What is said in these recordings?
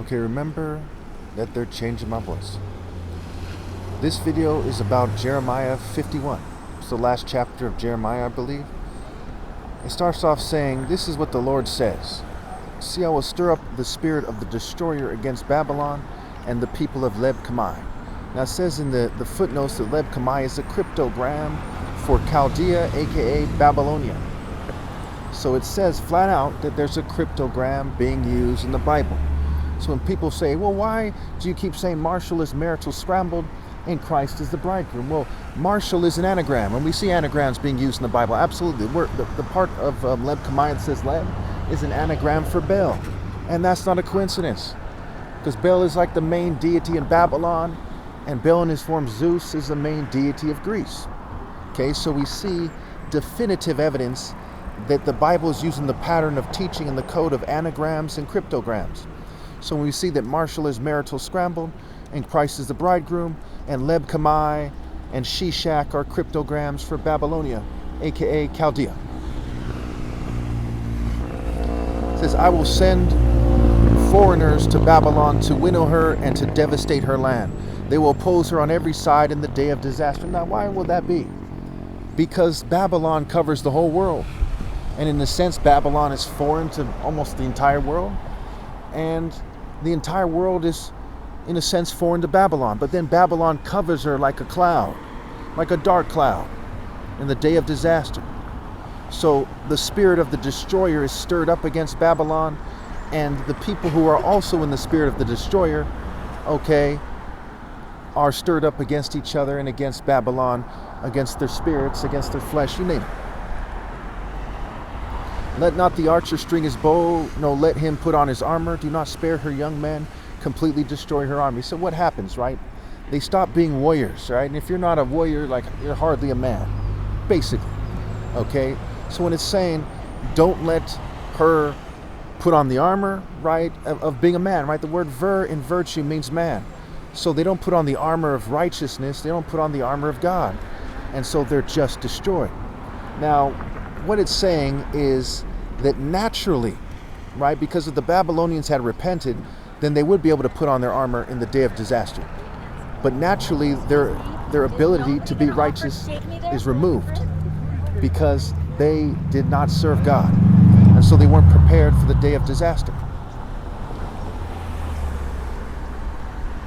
Okay, remember that they're changing my voice. This video is about Jeremiah 51. It's the last chapter of Jeremiah, I believe. It starts off saying, this is what the Lord says. See, I will stir up the spirit of the destroyer against Babylon and the people of Leb-Kamai. Now it says in the footnotes that Leb-Kamai is a cryptogram for Chaldea, aka Babylonia. So it says flat out that there's a cryptogram being used in the Bible. So when people say, well, why do you keep saying Marshall is marital scrambled and Christ is the bridegroom? Well, Marshall is an anagram, and we see anagrams being used in the Bible. Absolutely. The part of Leb-Kamai that says Leb is an anagram for Baal. And that's not a coincidence, because Baal is like the main deity in Babylon, and Baal in his form Zeus is the main deity of Greece. Okay, so we see definitive evidence that the Bible is using the pattern of teaching in the code of anagrams and cryptograms. So when we see that Marshall is marital scrambled and Christ is the bridegroom, and Leb-Kamai and Shishak are cryptograms for Babylonia, aka Chaldea. It says, I will send foreigners to Babylon to winnow her and to devastate her land. They will oppose her on every side in the day of disaster. Now, why will that be? Because Babylon covers the whole world. And in a sense, Babylon is foreign to almost the entire world. And the entire world is, in a sense, foreign to Babylon. But then Babylon covers her like a cloud, like a dark cloud in the day of disaster. So the spirit of the destroyer is stirred up against Babylon, and the people who are also in the spirit of the destroyer, okay, are stirred up against each other and against Babylon, against their spirits, against their flesh, you name it. Let not the archer string his bow, no, let him put on his armor. Do not spare her young men, completely destroy her army. So what happens, right? They stop being warriors, right? And if you're not a warrior, like, you're hardly a man, basically, okay? So when it's saying, don't let her put on the armor, right, of being a man, right? The word vir in virtue means man. So they don't put on the armor of righteousness, they don't put on the armor of God. And so they're just destroyed. Now, what it's saying is that naturally, right, because if the Babylonians had repented, then they would be able to put on their armor in the day of disaster. But naturally, their ability to be righteous is removed because they did not serve God. And so they weren't prepared for the day of disaster.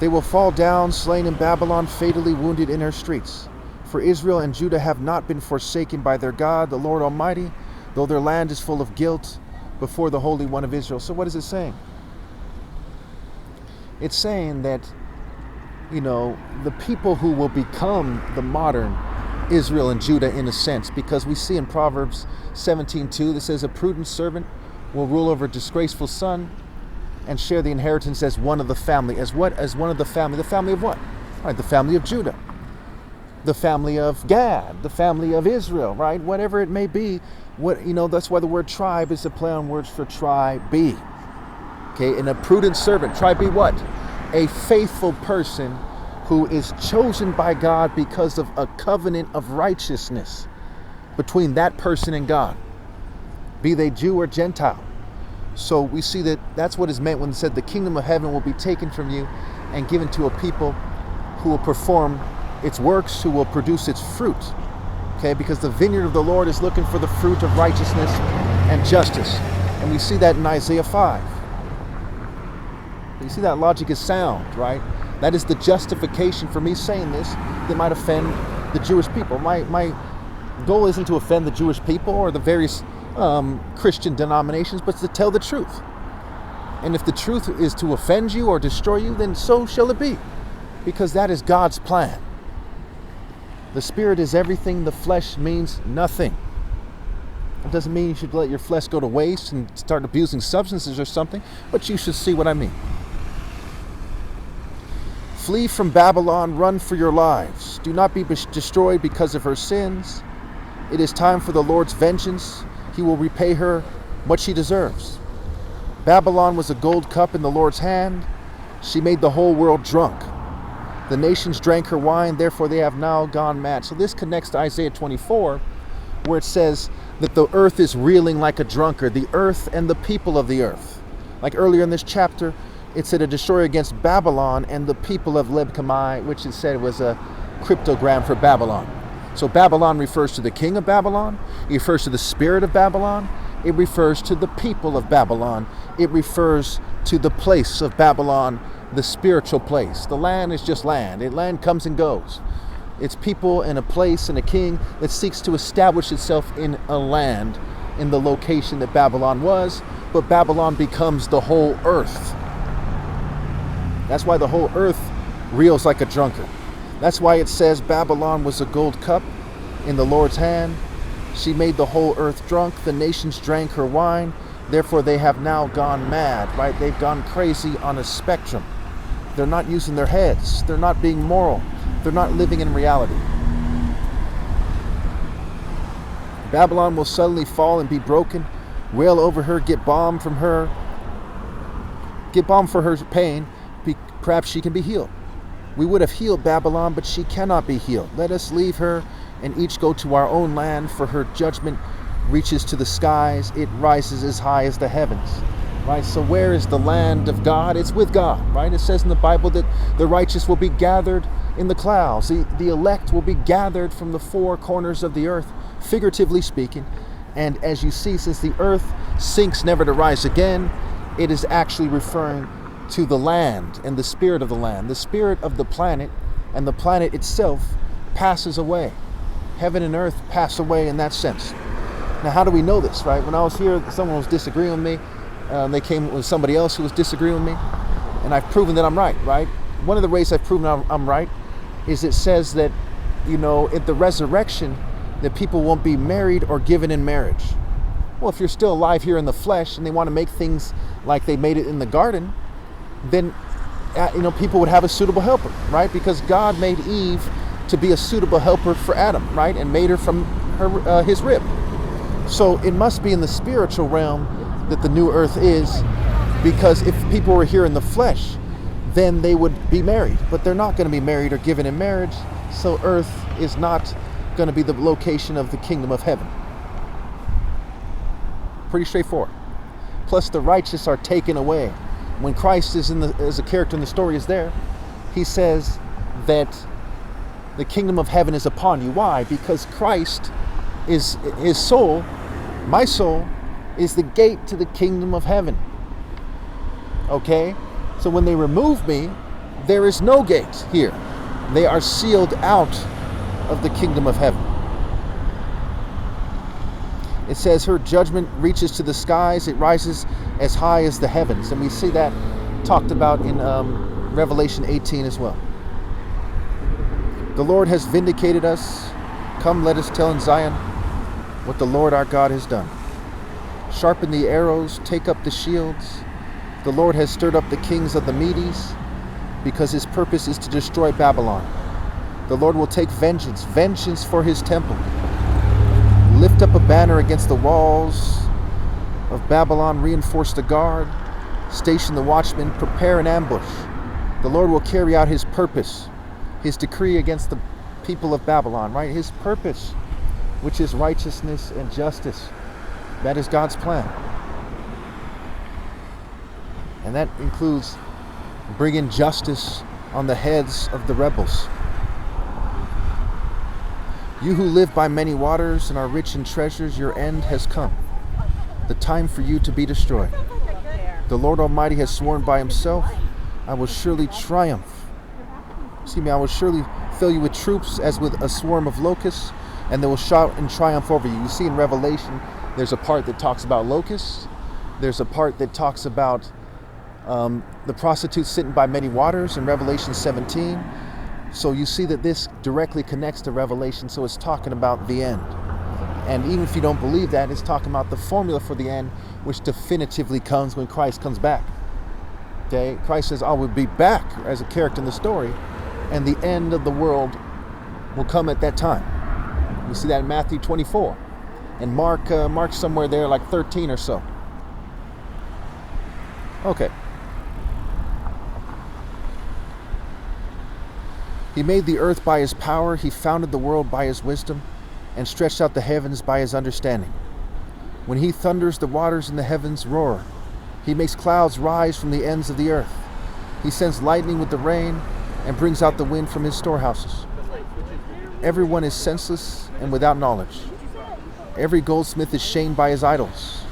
They will fall down, slain in Babylon, fatally wounded in her streets. For Israel and Judah have not been forsaken by their God, the Lord Almighty, though their land is full of guilt before the Holy One of Israel. So what is it saying? It's saying that, you know, the people who will become the modern Israel and Judah in a sense, because we see in Proverbs 17:2 that says, a prudent servant will rule over a disgraceful son and share the inheritance as one of the family. As what? As one of the family. The family of what? All right, the family of Judah. The family of Gad, the family of Israel, right? Whatever it may be, that's why the word tribe is a play on words for tribe-be. Okay, and a prudent servant, tribe-be what? A faithful person who is chosen by God because of a covenant of righteousness between that person and God, be they Jew or Gentile. So we see that that's what is meant when it said the kingdom of heaven will be taken from you and given to a people who will perform its works, who will produce its fruit. Okay, because the vineyard of the Lord is looking for the fruit of righteousness and justice. And we see that in Isaiah 5. You see that logic is sound, right? That is the justification for me saying this that might offend the Jewish people. My goal isn't to offend the Jewish people or the various Christian denominations, but to tell the truth. And if the truth is to offend you or destroy you, then so shall it be, because that is God's plan. The spirit is everything, the flesh means nothing. It doesn't mean you should let your flesh go to waste and start abusing substances or something, but you should see what I mean. Flee from Babylon, run for your lives. Do not be destroyed because of her sins. It is time for the Lord's vengeance. He will repay her what she deserves. Babylon was a gold cup in the Lord's hand. She made the whole world drunk. The nations drank her wine, therefore they have now gone mad. So this connects to Isaiah 24, where it says that the earth is reeling like a drunkard, the earth and the people of the earth. Like earlier in this chapter, It said a destroyer against Babylon and the people of Leb-Kamai, which it said was a cryptogram for Babylon. So Babylon refers to the king of Babylon. It refers to the spirit of Babylon. It refers to the people of Babylon. It refers to the place of Babylon, the spiritual place. The land is just land. Land comes and goes. It's people and a place and a king that seeks to establish itself in a land, in the location that Babylon was, but Babylon becomes the whole earth. That's why the whole earth reels like a drunkard. That's why it says Babylon was a gold cup in the Lord's hand. She made the whole earth drunk. The nations drank her wine. Therefore, they have now gone mad, right? They've gone crazy on a spectrum. They're not using their heads. They're not being moral. They're not living in reality. Babylon will suddenly fall and be broken. Wail over her, get balm from her. Get balm for her pain. Perhaps she can be healed. We would have healed Babylon, but she cannot be healed. Let us leave her and each go to our own land, for her judgment reaches to the skies. It rises as high as the heavens. Right? So where is the land of God? It's with God, right? It says in the Bible that the righteous will be gathered in the clouds. The elect will be gathered from the four corners of the earth, figuratively speaking. And as you see, since the earth sinks never to rise again, it is actually referring to the land and the spirit of the land. The spirit of the planet and the planet itself passes away. Heaven and earth pass away in that sense. Now, how do we know this, right? When I was here, someone was disagreeing with me. They came with somebody else who was disagreeing with me. And I've proven that I'm right? One of the ways I've proven I'm right is it says that, at the resurrection, that people won't be married or given in marriage. Well, if you're still alive here in the flesh and they want to make things like they made it in the garden, then people would have a suitable helper, right? Because God made Eve to be a suitable helper for Adam, right? And made her from his rib. So it must be in the spiritual realm that the new earth is, because if people were here in the flesh, then they would be married, but they're not going to be married or given in marriage. So earth is not going to be the location of the kingdom of heaven. Pretty straightforward. Plus the righteous are taken away. When Christ is as a character in the story is there, he says that the kingdom of heaven is upon you. Why? Because Christ is his soul, my soul, is the gate to the kingdom of heaven. Okay? So when they remove me, there is no gate here. They are sealed out of the kingdom of heaven. It says her judgment reaches to the skies. It rises as high as the heavens. And we see that talked about in Revelation 18 as well. The Lord has vindicated us. Come, let us tell in Zion what the Lord our God has done. Sharpen the arrows, take up the shields. The Lord has stirred up the kings of the Medes, because his purpose is to destroy Babylon. The Lord will take vengeance for his temple. Lift up a banner against the walls of Babylon, reinforce the guard, station the watchmen, prepare an ambush. The Lord will carry out his purpose, his decree against the people of Babylon, right? His purpose, which is righteousness and justice. That is God's plan. And that includes bringing justice on the heads of the rebels. You who live by many waters and are rich in treasures, your end has come. The time for you to be destroyed. The Lord Almighty has sworn by himself, I will surely triumph. I will surely fill you with troops as with a swarm of locusts, and they will shout in triumph over you. You see in Revelation, there's a part that talks about locusts. There's a part that talks about the prostitutes sitting by many waters in Revelation 17. So you see that this directly connects to Revelation, so it's talking about the end. And even if you don't believe that, it's talking about the formula for the end, which definitively comes when Christ comes back. Okay? Christ says, I will be back as a character in the story, and the end of the world will come at that time. You see that in Matthew 24. And Mark somewhere there, like 13 or so. Okay. He made the earth by his power. He founded the world by his wisdom and stretched out the heavens by his understanding. When he thunders, the waters in the heavens roar. He makes clouds rise from the ends of the earth. He sends lightning with the rain and brings out the wind from his storehouses. Everyone is senseless and without knowledge. Every goldsmith is shamed by his idols.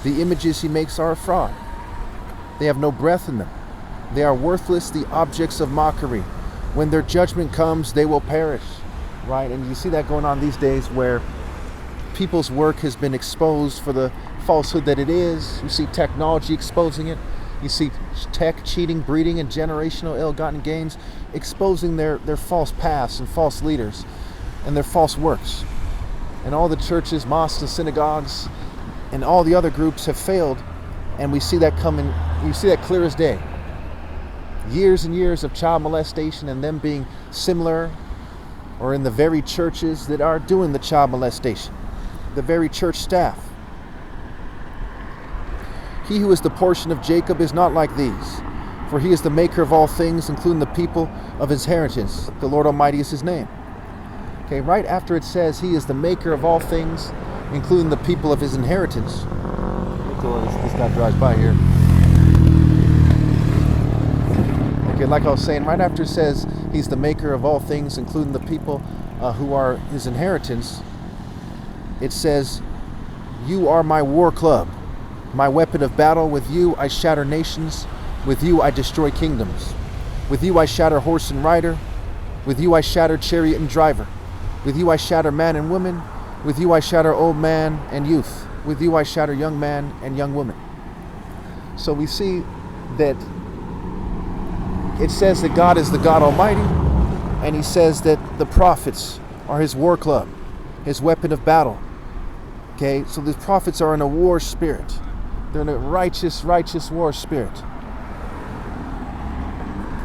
The images he makes are a fraud. They have no breath in them. They are worthless, the objects of mockery. When their judgment comes, they will perish. Right? And you see that going on these days where people's work has been exposed for the falsehood that it is. You see technology exposing it. You see tech cheating, breeding, and generational ill-gotten gains exposing their false paths and false leaders and their false works. And all the churches, mosques, and synagogues, and all the other groups have failed. And we see that coming. You see that clear as day. Years and years of child molestation and them being similar, or in the very churches that are doing the child molestation, the very church staff. He who is the portion of Jacob is not like these, for he is the maker of all things, including the people of his inheritance. The Lord Almighty is his name. Okay, right after it says he is the maker of all things, including the people of his inheritance. This guy drives by here. Okay, like I was saying, right after it says he's the maker of all things, including the people who are his inheritance, it says, you are my war club, my weapon of battle. With you I shatter nations. With you I destroy kingdoms. With you I shatter horse and rider. With you I shatter chariot and driver. With you I shatter man and woman. With you I shatter old man and youth. With you I shatter young man and young woman. So we see that it says that God is the God Almighty, and he says that the prophets are his war club, his weapon of battle. Okay, so the prophets are in a war spirit. They're in a righteous war spirit.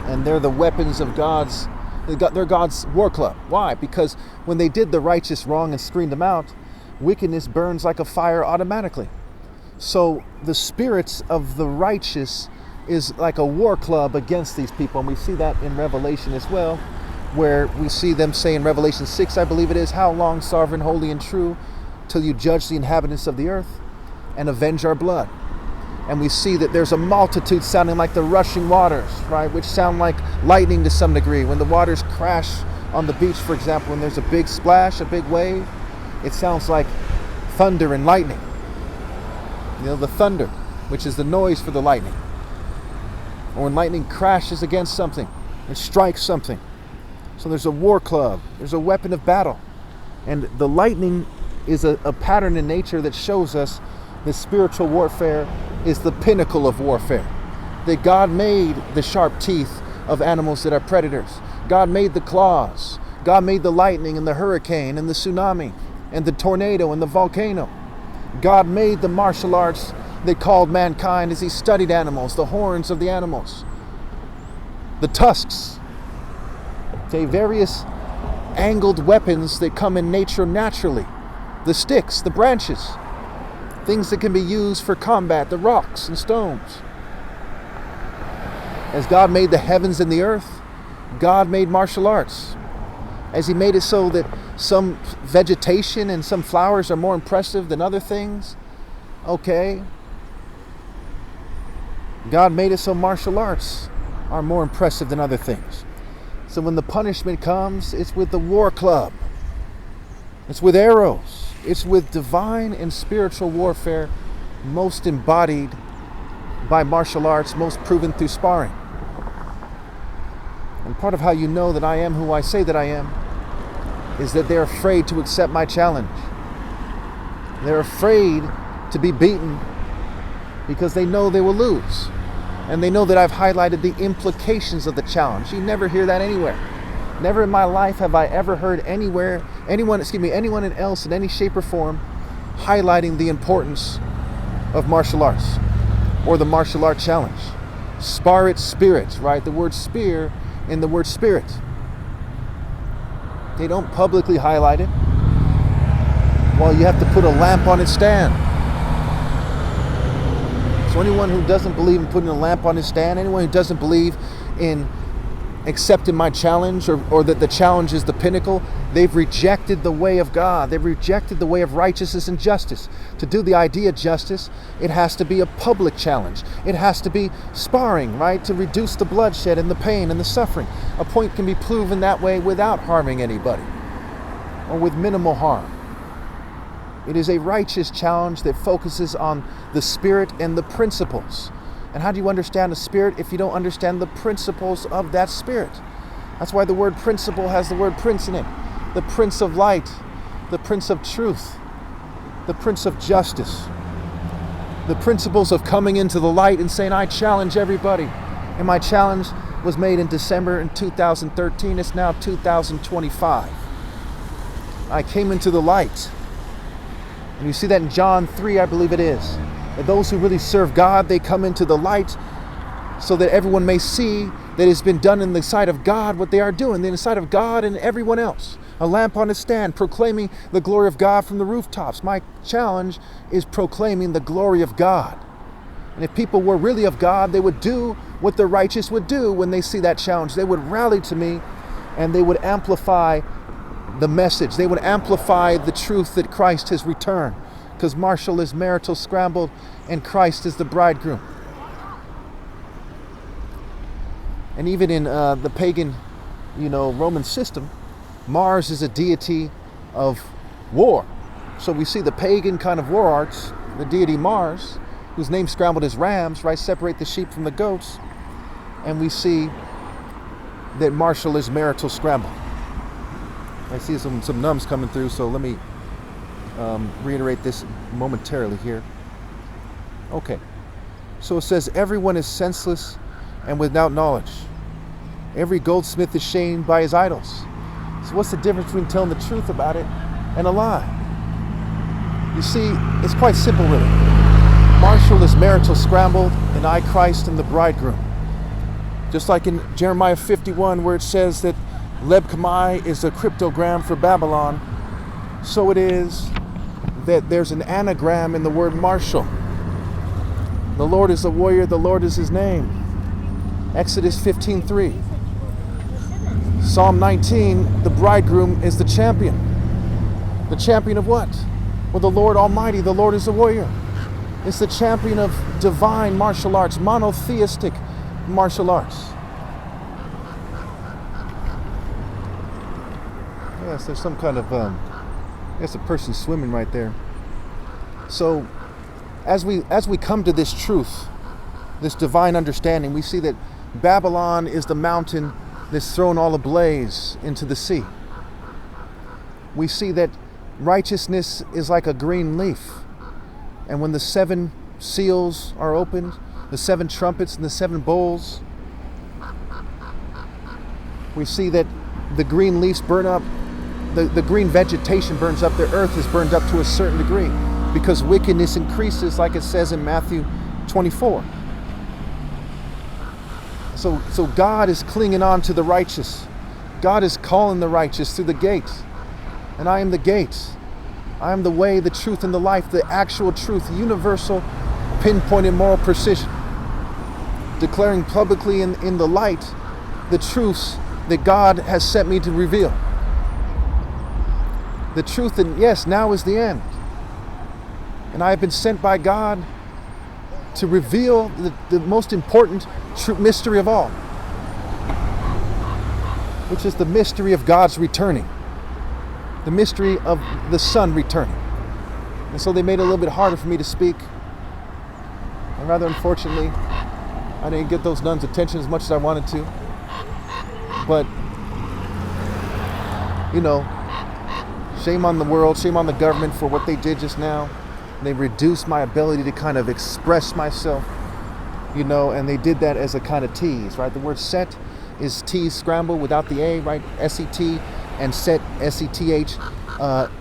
And they're the weapons of they're God's war club. Why? Because when they did the righteous wrong and screened them out, wickedness burns like a fire automatically. So the spirits of the righteous is like a war club against these people. And we see that in Revelation as well, where we see them say in Revelation 6, I believe it is, how long, sovereign, holy, and true, till you judge the inhabitants of the earth and avenge our blood. And we see that there's a multitude sounding like the rushing waters, right, which sound like lightning to some degree. When the waters crash on the beach, for example, when there's a big splash, a big wave, it sounds like thunder and lightning. You know, the thunder, which is the noise for the lightning. Or when lightning crashes against something and strikes something. So there's a war club, there's a weapon of battle. And the lightning is a pattern in nature that shows us that spiritual warfare is the pinnacle of warfare. That God made the sharp teeth of animals that are predators. God made the claws. God made the lightning and the hurricane and the tsunami and the tornado and the volcano. God made the martial arts that called mankind as he studied animals, the horns of the animals, the tusks, okay, various angled weapons that come in nature naturally, the sticks, the branches, things that can be used for combat, the rocks and stones. As God made the heavens and the earth, God made martial arts. As he made it so that some vegetation and some flowers are more impressive than other things, okay, God made it so martial arts are more impressive than other things. So when the punishment comes, it's with the war club. It's with arrows. It's with divine and spiritual warfare, most embodied by martial arts, most proven through sparring. And part of how you know that I am who I say that I am is that they're afraid to accept my challenge. They're afraid to be beaten because they know they will lose. And they know that I've highlighted the implications of the challenge. You never hear that anywhere. Never in my life have I ever heard anyone else in any shape or form highlighting the importance of martial arts or the martial art challenge. Spar it, spirit, right? The word spear in the word spirit. They don't publicly highlight it. Well, you have to put a lamp on its stand. So anyone who doesn't believe in putting a lamp on his stand, anyone who doesn't believe in accepted my challenge, or that the challenge is the pinnacle. They've rejected the way of God. They've rejected the way of righteousness and justice. To do the idea of justice, it has to be a public challenge. It has to be sparring, right? To reduce the bloodshed and the pain and the suffering. A point can be proven that way without harming anybody, or with minimal harm. It is a righteous challenge that focuses on the spirit and the principles. And how do you understand the spirit if you don't understand the principles of that spirit? That's why the word principle has the word prince in it. The prince of light, the prince of truth, the prince of justice. The principles of coming into the light and saying, I challenge everybody. And my challenge was made in December in 2013. It's now 2025. I came into the light. And you see that in John 3, I believe it is. That those who really serve God, they come into the light so that everyone may see that it's been done in the sight of God what they are doing, in the sight of God and everyone else. A lamp on a stand, proclaiming the glory of God from the rooftops. My challenge is proclaiming the glory of God. And if people were really of God, they would do what the righteous would do when they see that challenge. They would rally to me and they would amplify the message. They would amplify the truth that Christ has returned. Because Marshall is marital scrambled and Christ is the bridegroom. And even in the pagan, Roman system, Mars is a deity of war. So we see the pagan kind of war arts, the deity Mars, whose name scrambled is rams, right? Separate the sheep from the goats. And we see that Marshall is marital scrambled. I see some numbs coming through, so let me reiterate this momentarily here. Okay, so it says everyone is senseless and without knowledge. Every goldsmith is shamed by his idols. So what's the difference between telling the truth about it and a lie? You see, it's quite simple really. Marshall is marital scrambled and I, Christ, am the bridegroom. Just like in Jeremiah 51 where it says that Leb Kamai is a cryptogram for Babylon, so it is that there's an anagram in the word Marshall. The Lord is a warrior, the Lord is his name. Exodus 15:3. Psalm 19, the bridegroom is the champion. The champion of what? Well, the Lord Almighty, the Lord is a warrior. It's the champion of divine martial arts, monotheistic martial arts. Yes, there's some kind of, there's a person swimming right there. So, as we come to this truth, this divine understanding, we see that Babylon is the mountain that's thrown all ablaze into the sea. We see that righteousness is like a green leaf. And when the 7 seals are opened, the 7 trumpets and the 7 bowls, we see that the green leaves burn up, the green vegetation burns up, the earth is burned up to a certain degree because wickedness increases, like it says in Matthew 24. So God is clinging on to the righteous. God is calling the righteous through the gate. And I am the gate. I am the way, the truth, and the life, the actual truth, universal, pinpointed moral precision. Declaring publicly in the light the truths that God has sent me to reveal. The truth, and yes, now is the end. And I have been sent by God to reveal the most important mystery of all, which is the mystery of God's returning. The mystery of the Son returning. And so they made it a little bit harder for me to speak. And rather unfortunately, I didn't get those nuns' attention as much as I wanted to. But, shame on the world, shame on the government for what they did just now. They reduced my ability to kind of express myself, and they did that as a kind of tease, right? The word set is T scrambled without the A, right? S-E-T, and set, S-E-T-H,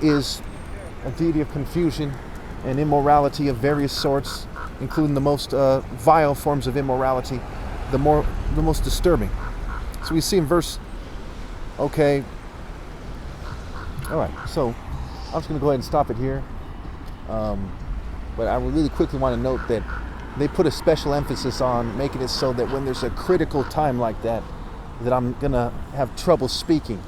is a deity of confusion and immorality of various sorts, including the most vile forms of immorality, the most disturbing. So we see in verse, okay, all right, so I'm just going to go ahead and stop it here. But I would really quickly want to note that they put a special emphasis on making it so that when there's a critical time like that, that I'm going to have trouble speaking,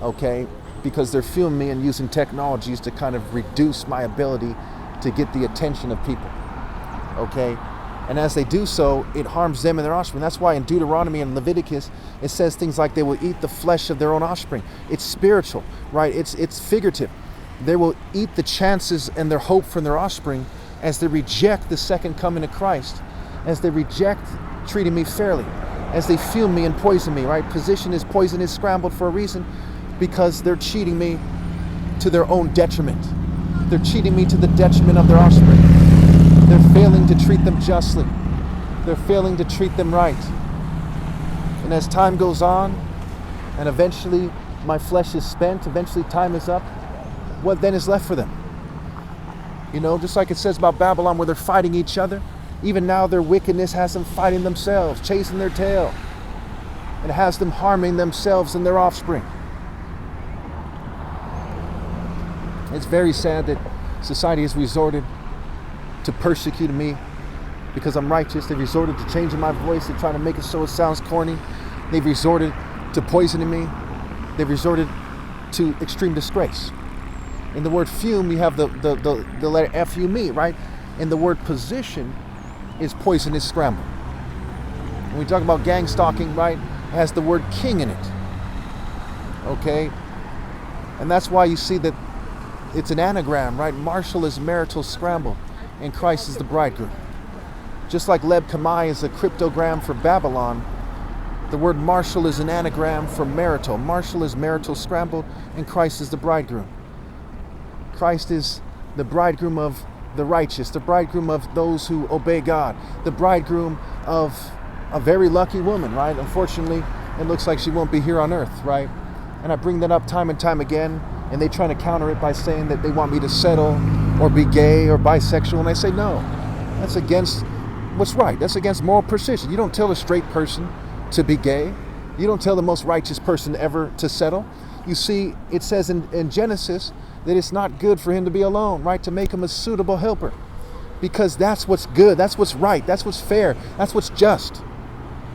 okay? Because they're filming me and using technologies to kind of reduce my ability to get the attention of people, okay? And as they do so, it harms them and their offspring. That's why in Deuteronomy and Leviticus, it says things like they will eat the flesh of their own offspring. It's spiritual, right? It's figurative. They will eat the chances and their hope from their offspring as they reject the second coming of Christ, as they reject treating me fairly, as they fume me and poison me, right? Position is poison is scrambled for a reason, because they're cheating me to their own detriment. They're cheating me to the detriment of their offspring. They're failing to treat them justly. They're failing to treat them right. And as time goes on, and eventually my flesh is spent, eventually time is up, what then is left for them? You know, just like it says about Babylon, where they're fighting each other, even now their wickedness has them fighting themselves, chasing their tail. It has them harming themselves and their offspring. It's very sad that society has resorted to persecuting me because I'm righteous. They've resorted to changing my voice. They're trying to make it so it sounds corny. They've resorted to poisoning me. They've resorted to extreme disgrace. In the word fume, you have the letter F-U-M-E, right? And the word position is poison is scrambled. When we talk about gang stalking, right, it has the word king in it. Okay? And that's why you see that it's an anagram, right? Marshall is marital scramble, and Christ is the bridegroom. Just like Leb Kamai is a cryptogram for Babylon, the word Marshall is an anagram for marital. Marshall is marital scrambled, and Christ is the bridegroom. Christ is the bridegroom of the righteous, the bridegroom of those who obey God, the bridegroom of a very lucky woman, right? Unfortunately, it looks like she won't be here on earth, right? And I bring that up time and time again, and they try to counter it by saying that they want me to settle or be gay or bisexual, and I say no. That's against what's right. That's against moral precision. You don't tell a straight person to be gay. You don't tell the most righteous person ever to settle. You see, it says in Genesis that it's not good for him to be alone, right? To make him a suitable helper. Because that's what's good, that's what's right, that's what's fair, that's what's just.